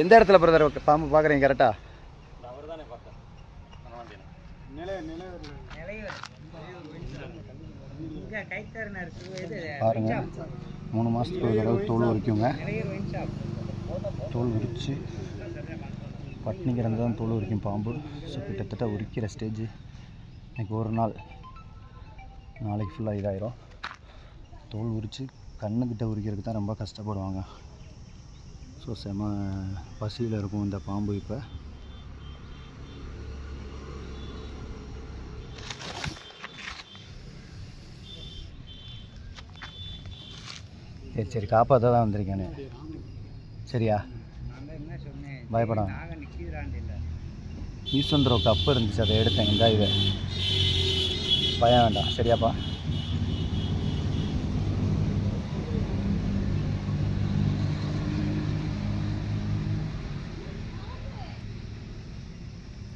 எந்த இடத்துல பிரதர் பாம்பு பார்க்குறீங்க கரெக்டாக? பாருங்க, 3 மாதத்துக்கு ஒரு தடவை தோல் உரிக்குங்க. தோல் உரித்து பட்னி கிடந்து தான் தோல் உரிக்கும் பாம்பு. ஸோ கிட்டத்தட்ட உரிக்கிற ஸ்டேஜ். இன்றைக்கி ஒரு நாள், நாளைக்கு ஃபுல்லாக இதாயிரும். தோல் உரித்து கண்ணுக்கிட்ட உரிக்கிறதுக்கு தான் ரொம்ப கஷ்டப்படுவாங்க. ஸோ செம பசியில் இருக்கும் இந்த பாம்பு. இப்போ சரி காப்பாற்ற தான் வந்திருக்கேன்னு. சரியா, பயப்படாம. ஈஸ்வந்திரோ கப்பு இருந்துச்சு, அதை எடுத்தேன். இந்த இது பயம் வேண்டாம். சரியாப்பா?